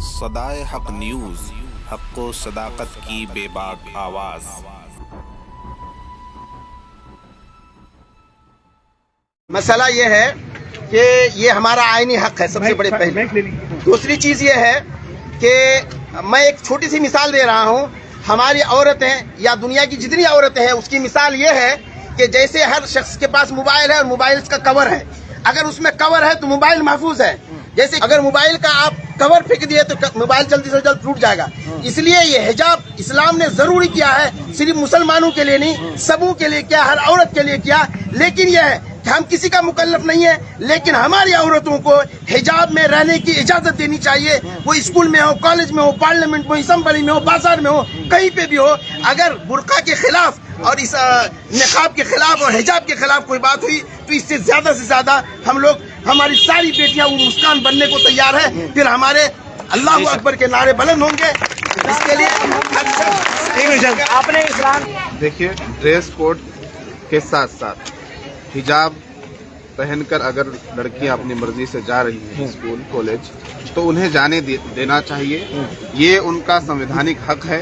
सदाए हक न्यूज़, हक़ व सदाकत की बेबाक आवाज़। मसला ये है कि ये हमारा आईनी हक है सबसे बड़े पहले। दूसरी चीज़ ये है कि मैं एक छोटी सी मिसाल दे रहा हूँ। हमारी औरतें या दुनिया की जितनी औरतें हैं उसकी मिसाल ये है कि जैसे हर शख्स के पास मोबाइल है और मोबाइल का कवर है, अगर उसमें कवर है तो मोबाइल महफूज है। जैसे अगर मोबाइल का आप कवर फेंक दिए तो मोबाइल जल्दी से जल्द टूट जाएगा। इसलिए ये हिजाब इस्लाम ने जरूरी किया है, सिर्फ मुसलमानों के लिए नहीं, सबों के लिए किया, हर औरत के लिए किया। लेकिन यह है कि हम किसी का मुकल्लफ नहीं है, लेकिन हमारी औरतों को हिजाब में रहने की इजाजत देनी चाहिए। वो स्कूल में हो, कॉलेज में हो, पार्लियामेंट में हो, असेंबली में हो, बाजार में हो, कहीं पे भी हो। अगर बुर्का के खिलाफ और इस निकाब के खिलाफ और हिजाब के खिलाफ कोई बात हुई तो इससे ज्यादा हम लोग, हमारी सारी बेटियां वो मुस्कान बनने को तैयार है। फिर हमारे अल्लाहू अकबर के नारे बुलंद होंगे। इसके लिए आपने इस्लाम देखिए, ड्रेस कोड के साथ साथ हिजाब पहनकर अगर लड़कियां अपनी मर्जी से जा रही हैं स्कूल कॉलेज, तो उन्हें जाने देना चाहिए। ये उनका संवैधानिक हक है,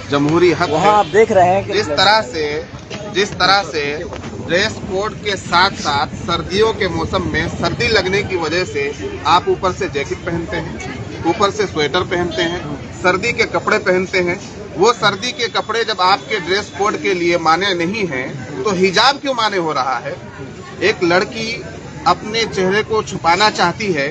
जमहूरी हक है। आप देख रहे हैं कि जिस तरह से ड्रेस कोड के साथ साथ सर्दियों के मौसम में सर्दी लगने की वजह से आप ऊपर से जैकेट पहनते हैं, ऊपर से स्वेटर पहनते हैं, सर्दी के कपड़े पहनते हैं। वो सर्दी के कपड़े जब आपके ड्रेस कोड के लिए मान्य नहीं हैं, तो हिजाब क्यों मान्य हो रहा है? एक लड़की अपने चेहरे को छुपाना चाहती है,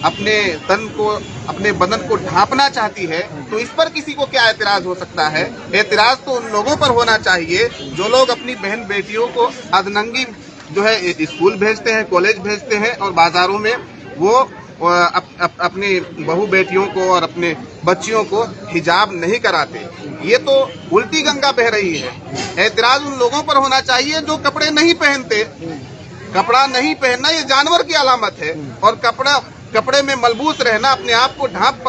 अपने तन को, अपने बदन को ढांपना चाहती है, तो इस पर किसी को क्या एतराज हो सकता है? एतराज तो उन लोगों पर होना चाहिए जो लोग अपनी बहन बेटियों को अधनंगी जो है स्कूल भेजते हैं, कॉलेज भेजते हैं और बाजारों में वो अपनी बहू बेटियों को और अपने बच्चियों को हिजाब नहीं कराते। ये तो उल्टी गंगा बह रही है। एतराज उन लोगों पर होना चाहिए जो कपड़े नहीं पहनते। कपड़ा नहीं पहनना ये जानवर की अलामत है, और कपड़े में मलबूस रहना, अपने आप को ढांप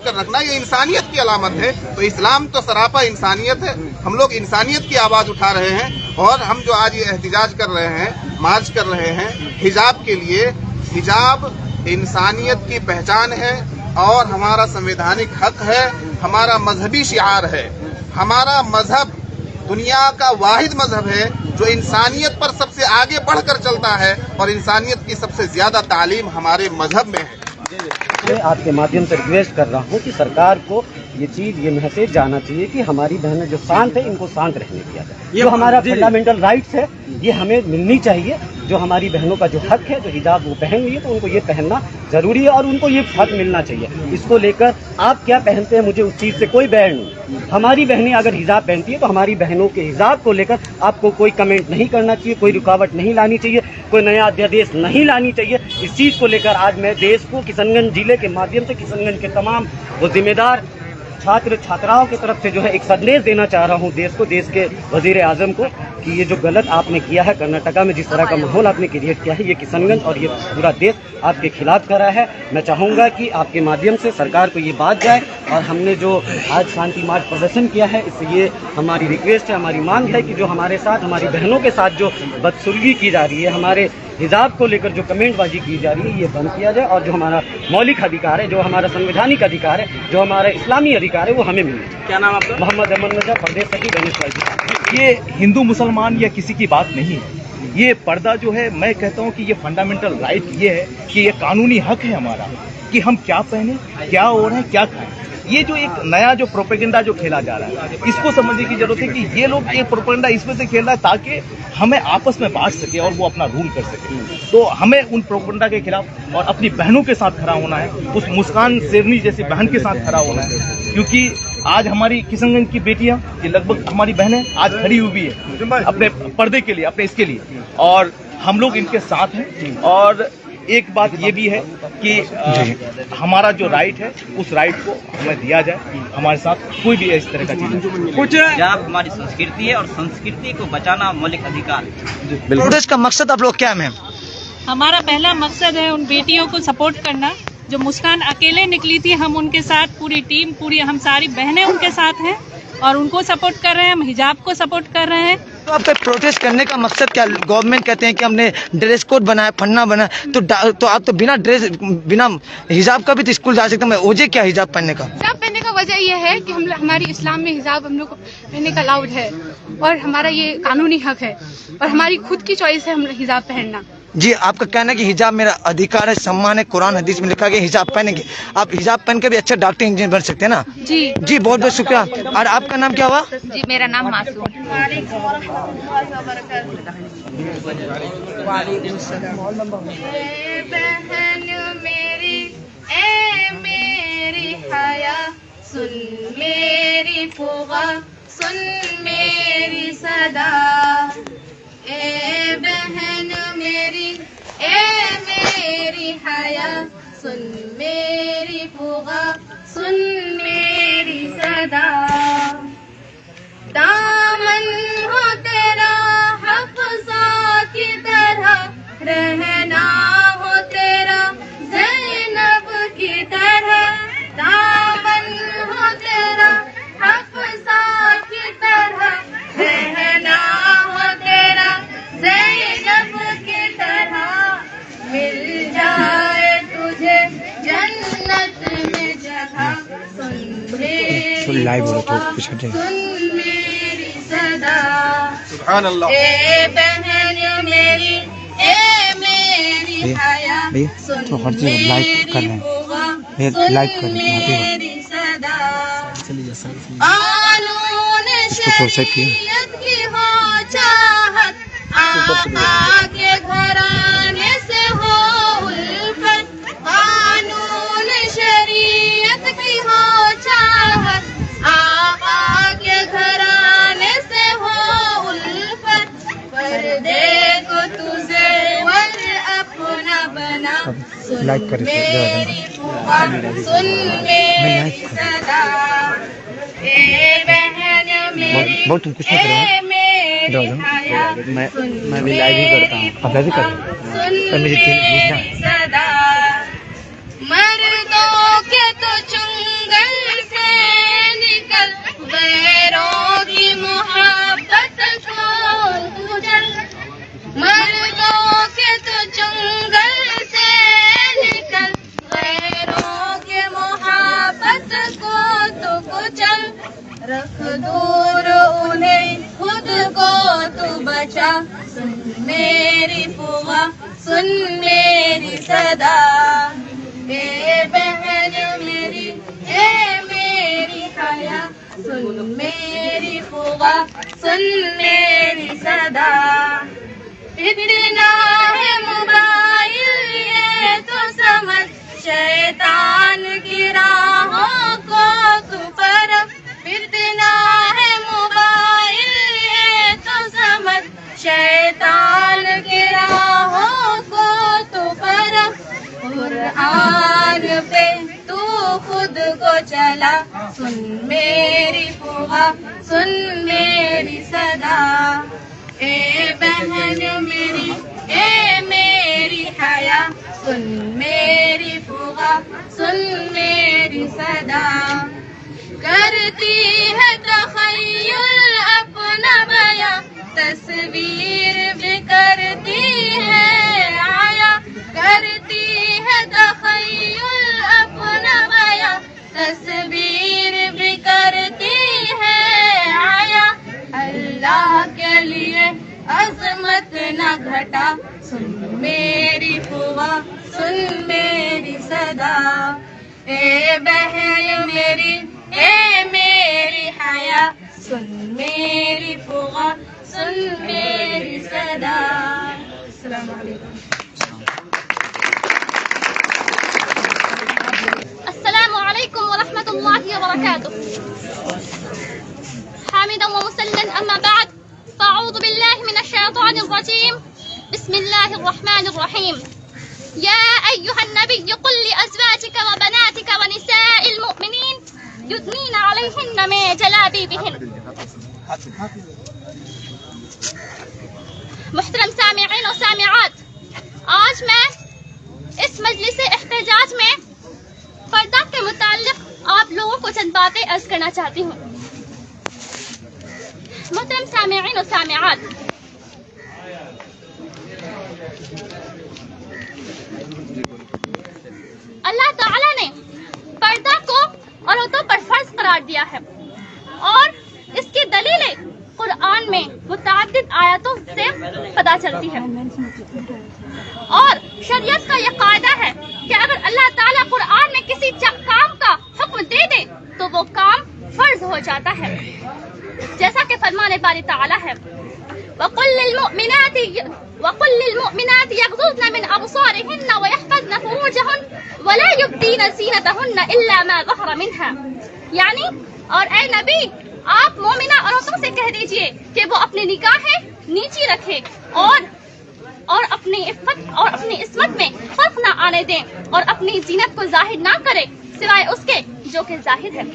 कर रखना, ये इंसानियत की अलामत है। तो इस्लाम तो सरापा इंसानियत है। हम लोग इंसानियत की आवाज उठा रहे हैं, और हम जो आज ये एहतिजाज कर रहे हैं, मार्च कर रहे हैं हिजाब के लिए। हिजाब इंसानियत की पहचान है और हमारा संवैधानिक हक है, हमारा मजहबी शिआर है। हमारा मजहब दुनिया का वाहिद मजहब है जो इंसानियत पर सबसे आगे बढ़कर चलता है, और इंसानियत की सबसे ज्यादा तालीम हमारे मजहब में है। मैं आपके माध्यम से रिक्वेस्ट कर रहा हूँ कि सरकार को ये चीज़, ये मैसेज जाना चाहिए कि हमारी बहनें जो शांत है, इनको शांत रहने दिया जाए। जो हमारा फंडामेंटल राइट्स है ये हमें मिलनी चाहिए। जो हमारी बहनों का जो हक है, जो हिजाब वो पहन रही है, तो उनको ये पहनना जरूरी है और उनको ये हक मिलना चाहिए। इसको लेकर आप क्या पहनते हैं, मुझे उस चीज़ से कोई बैर नहीं। हमारी बहनें अगर हिजाब पहनती है तो हमारी बहनों के हिजाब को लेकर आपको कोई कमेंट नहीं करना चाहिए, कोई रुकावट नहीं लानी चाहिए, कोई नया अध्यादेश नहीं लानी चाहिए। इस चीज़ को लेकर आज मैं देश को, किशनगंज जिले के माध्यम से किशनगंज के तमाम वो जिम्मेदार छात्र छात्राओं की तरफ से जो है एक संदेश देना चाह रहा हूं देश को, देश के वजीर आजम को, कि ये जो गलत आपने किया है, कर्नाटका में जिस तरह का माहौल आपने क्रिएट किया है, ये किशनगंज और ये पूरा देश आपके खिलाफ करा है। मैं चाहूँगा कि आपके माध्यम से सरकार को ये बात जाए, और हमने जो आज शांति मार्च प्रदर्शन किया है, इससे ये हमारी रिक्वेस्ट है, हमारी मांग है कि जो हमारे साथ, हमारी बहनों के साथ जो बदसलूकी की जा रही है, हमारे हिजाब को लेकर जो कमेंटबाजी की जा रही है, ये बंद किया जाए, और जो हमारा मौलिक अधिकार है, जो हमारा संवैधानिक अधिकार है, जो हमारा इस्लामी अधिकार है, वो हमें मिले। क्या नाम आपका? मोहम्मद अमन नजर, प्रदेश सचिव गणेश। ये हिंदू मुसलमान या किसी की बात नहीं है। ये पर्दा जो है, मैं कहता हूँ कि ये फंडामेंटल राइट ये है कि ये कानूनी हक है हमारा कि हम क्या पहने, क्या ओढ़ें, क्या खाएं। ये जो एक नया जो प्रोपेगेंडा जो खेला जा रहा है, इसको समझने की जरूरत है कि ये लोग एक प्रोपेगेंडा इसमें से खेल रहा है ताकि हमें आपस में बांट सके और वो अपना रूल कर सके। तो हमें उन प्रोपेगेंडा के खिलाफ और अपनी बहनों के साथ खड़ा होना है, उस मुस्कान शेरनी जैसी बहन के साथ खड़ा होना है, क्योंकि आज हमारी किशनगंज की बेटियां, ये लगभग हमारी बहनें आज खड़ी हुई है अपने पर्दे के लिए, अपने इसके लिए, और हम लोग इनके साथ हैं। और एक बात ये भी है कि हमारा जो राइट है, उस राइट को हमें दिया जाए। हमारे साथ कोई भी इस तरह का चीज कुछ हिजाब हमारी संस्कृति है, और संस्कृति को बचाना मौलिक अधिकार है। प्रोटेस्ट का मकसद आप लोग क्या है? हमारा पहला मकसद है उन बेटियों को सपोर्ट करना। जो मुस्कान अकेले निकली थी, हम उनके साथ, पूरी टीम, पूरी हम सारी बहनें उनके साथ हैं और उनको सपोर्ट कर रहे हैं। हम हिजाब को सपोर्ट कर रहे हैं। तो आपका प्रोटेस्ट करने का मकसद क्या? गवर्नमेंट कहते हैं कि हमने ड्रेस कोड बनाया, फन्ना बनाया, तो आप तो बिना हिजाब का भी तो स्कूल जा सकते हैं। वजह क्या हिजाब पहनने का? हिजाब पहनने का वजह यह है कि हमारी इस्लाम में हिजाब हम लोग को पहनने का अलाउड है और हमारा ये कानूनी हक है और हमारी खुद की चॉइस है हम हिजाब पहनना। जी, आपका कहना है कि हिजाब मेरा अधिकार है, सम्मान है, कुरान हदीस में लिखा गया हिजाब पहनेंगे। आप हिजाब पहन के भी अच्छा डॉक्टर इंजीनियर बन सकते हैं ना? जी जी, बहुत बहुत शुक्रिया। और आपका नाम क्या हुआ? जी, मेरा नाम मासूम। बहन मेरी ए मेरी हया सुन मेरी फुगा सुन मेरी सदा, ए बहन मेरी ए मेरी हया सुन मेरी फुगा सुन मेरी सदा, दामन हो तेरा हफ्सा की तरह, रहना हो तेरा ज़ैनब की तरह, दामन हो तेरा हफ्सा की तरह, रहना हो तेरा ज़ैनब की तरह, मिल जाए तुझे जन्नत में जगह, सुन मेरी सदा, सुभान अल्लाह। ए बहन मेरी ए मेरी हया सुन मेरी फुगा सुन मेरी सदा, कानून शरीयत की हो चाहत, आका के घराने से हो उल्फत, कानून शरीयत की हो चाहत, आका के घराने से हो उल्फत, पर्दे को तुझे वर अपना बना, सुन मेरी फुगा सुन मेरी सदा, ए बहन मेरी ए मेरी हया मैं भी लाइव ही करता हूँ। सुन मेरी सदा, मर्दों के तो चुंगल से निकल, गैरों की मोहब्बत छोड़ तू चल, मर्दों के तो चुंगल से निकल, गैरों के मोहब्बत को तो कुचल, रख दूर उन्हें खुद को तू बचा, सुन मेरी फुगा सुन मेरी सदा, ए बहन मेरी ए मेरी हया सुन मेरी फुगा सुन मेरी सदा, इतना है मोबाइल ये तो समझ, शैतान की राहों को तू परख, इतना है मोबाइल ये तो समझ, शैतान की राहों को तू परख, कुरान पे तू खुद को चला, सुन मेरी फुगा सुन मेरी सदा, ए बहन मेरी ए मेरी हया सुन मेरी फुगा सुन मेरी सदा, करती है तखय्युल अपना बयां, तस्वीर भी करती है आया, करती है तखय्युल अपना बयां, तस्वीर भी करती है आया, अल्लाह के लिए अजमत न घटा, सुन मेरी फुगा सुन मेरी सदा, ए बहन मेरी ए मेरी हया सुन मेरी फुगा सुन मेरी सदा। अस्सलाम वालेकुम। अस्सलामु अलैकुम व रहमतुल्लाहि व बरकातुह। हामिदन व मुसल्लन अम्मा बाद, फ़अऊज़ु बिल्लाहि मिनश शैतानिर रजीम। बिस्मिल्लाहिर रहमानिर रहीम। या अय्युहन नबिय्यु कुल लिअज़वाजिका व बनातिका व निसाइल मुमिनीन युदनीना अलैहिन्ना मिन जलाबिबिहिन। मुहतरम सामिईन और सामिआत, आज मैं इस मजलिस एहतजाज में पर्दा के मुताल्लिक आप लोगों को चंद बातें अर्ज करना चाहती हूँ। मोहतरम सामिईन और सामिआत, अल्लाह ताला ने पर्दा को औरतों पर फर्ज करार दिया है और इसकी दलीलें कुरान में मुतअद्दिद आयतों से पता चलती है। और शरीयत का यह कायदा है कि अगर अल्लाह ताला कुरान में किसी काम का हुक्म दे दे तो वो काम फर्ज हो जाता है, जैसा कि फरमाने बारी ताला है, वकुल लिलमुमिनाति यग़ज़ुज़्न मिन अबसारिहिन्न व यहफ़ज़्न फ़ुरूजहन्न व ला युब्दीन ज़ीनतहुन्न इल्ला मा ज़हरा मिन्हा। यानी और ए नबी, आप मोमिना औरतों से कह दीजिए कि वो अपनी निगाहें नीची रखे और अपनी इस्मत में फर्क न आने दें और अपनी जीनत को जाहिर ना करे सिवाय उसके जो कि जाहिर है।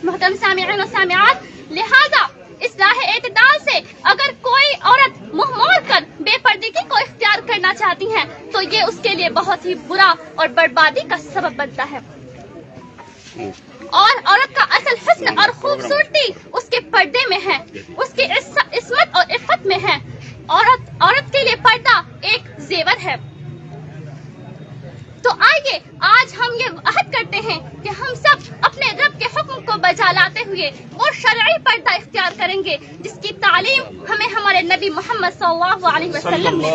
मोहतरम सामिईन और सामिआत, लिहाजा इस्लाह एतदाल से अगर कोई औरत मुंह मोड़ कर बेपर्दगी को इख्तियार करना चाहती है तो ये उसके लिए बहुत ही बुरा और बर्बादी का सबब बनता है। और औरत का असल हुस्न और खूबसूरती उसके पर्दे में है, उसकी इस्मत और इफ़्फ़त में है। औरत के लिए पर्दा एक जेवर है। तो आइए आज हम ये अहद करते हैं कि हम सब अपने रब के हुक्म को बजा लाते हुए वो शरई पर्दा इख्तियार करेंगे जिसकी तालीम हमें हमारे नबी मोहम्मद सल्लल्लाहु अलैहि वसल्लम ने।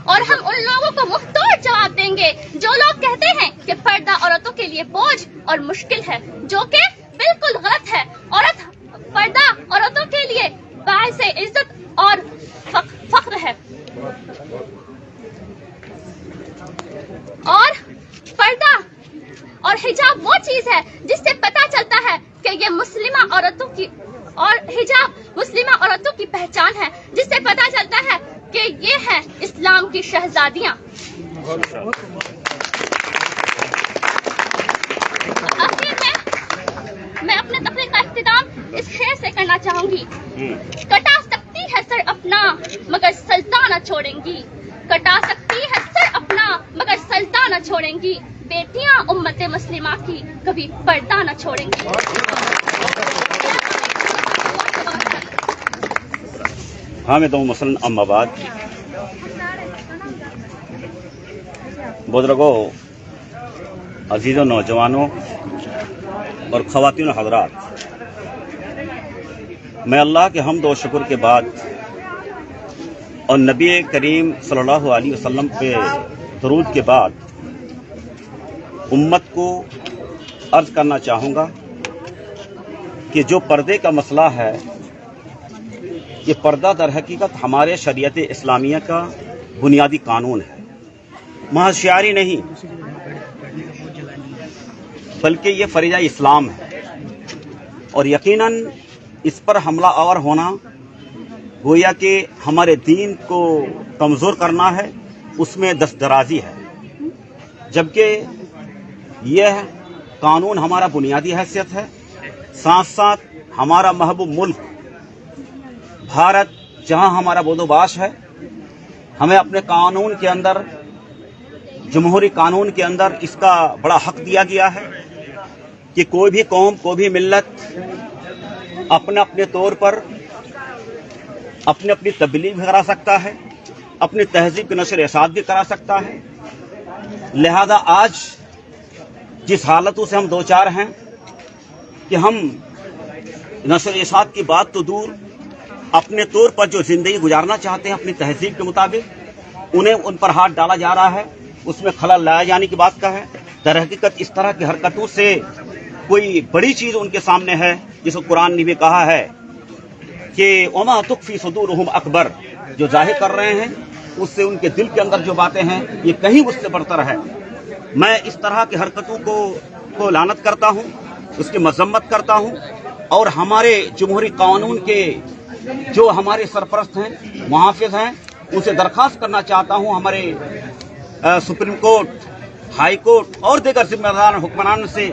और हम उन लोगों को मुंहतोड़ जवाब देंगे जो लोग कहते हैं कि पर्दा औरतों के लिए बोझ और मुश्किल है, जो कि बिल्कुल गलत है। पर्दा औरतों के लिए बाइस इज्जत और फख्र है। और पर्दा और हिजाब वो चीज है जिससे पता चलता है कि ये मुस्लिमा औरतों की, और हिजाब मुस्लिमा औरतों की पहचान है, जिससे पता चलता है कि ये है इस्लाम की शहजादियां। आखिर में मैं अपने तकरीर का इख्तिताम इस शेर से करना चाहूंगी। कटा सकती है सर अपना मगर सल्ताना छोड़ेंगी, कटा सकती है सर अपना मगर सल्ताना छोड़ेंगी, बेटियां उम्मत मुस्लिमा की कभी पर्दा न छोड़ेंगी। हामिद मसलन अम्माबाद, बुजुर्गों, अजीज़ों, नौजवानों और ख़वातीन हज़रात, मैं अल्लाह के हम्द और शुक्र के बाद और नबी करीम सल्लल्लाहु अलैहि वसल्लम पे दरूद के बाद उम्मत को अर्ज़ करना चाहूँगा कि जो पर्दे का मसला है, ये पर्दा दर हकीकत हमारे शरीयत इस्लामिया का बुनियादी कानून है, महज शियारी नहीं बल्कि ये फरीज़ा इस्लाम है। और यकीनन इस पर हमला आवर होना गोया कि हमारे दीन को कमज़ोर करना है, उसमें दस्तदराजी है, जबकि यह कानून हमारा बुनियादी हैसियत है। साथ साथ हमारा महबूब मुल्क भारत, जहां हमारा बोदोबाश है, हमें अपने कानून के अंदर, जमहूरी कानून के अंदर इसका बड़ा हक दिया गया है कि कोई भी कौम, कोई भी मिल्लत अपने अपने तौर पर अपनी अपनी तब्लीग भी करा सकता है, अपनी तहजीब की नशर इशात भी करा सकता है। लिहाजा आज जिस हालतों से हम दो चार हैं कि हम नशर इशात की बात तो दूर, अपने तौर पर जो जिंदगी गुजारना चाहते हैं अपनी तहजीब के मुताबिक, उन्हें उन पर हाथ डाला जा रहा है, उसमें खलल लाया जाने की बात का है। दरहकीकत इस तरह की हरकतों से कोई बड़ी चीज उनके सामने है, जिसको कुरान ने भी कहा है कि वमा तुख्फी सुदूरुहुम अकबर, जो जाहिर कर रहे हैं उससे उनके दिल के अंदर जो बातें हैं ये कहीं उससे बरतर है। मैं इस तरह की हरकतों को लानत करता हूँ, उसकी मजम्मत करता हूँ, और हमारे जमहूरी कानून के जो हमारे सरपरस्त हैं, मुहाफिज हैं, उनसे दरख्वास्त करना चाहता हूँ हमारे सुप्रीम कोर्ट, हाई कोर्ट और दीगर जिम्मेदार हुक्मरान से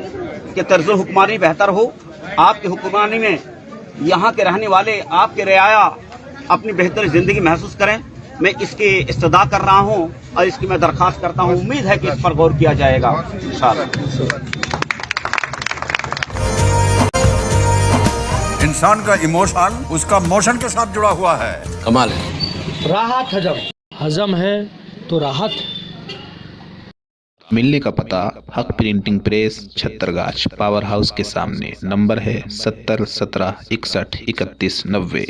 कि तर्ज हुक्मरानी बेहतर हो। आपकी हुक्मरानी में यहाँ के रहने वाले, आपके रियाया अपनी बेहतर जिंदगी महसूस करें। मैं इसकी इस्तदा कर रहा हूँ और इसकी मैं दरख्वास्त करता हूँ। उम्मीद है कि इस पर गौर किया जाएगा इंशाअल्लाह। इंसान का इमोशन उसका मोशन के साथ जुड़ा हुआ है। कमाल है। राहत हजम है तो राहत। मिलने का पता हक printing press, Chhatargachh, power house के सामने। नंबर है 70 17 61 31 90।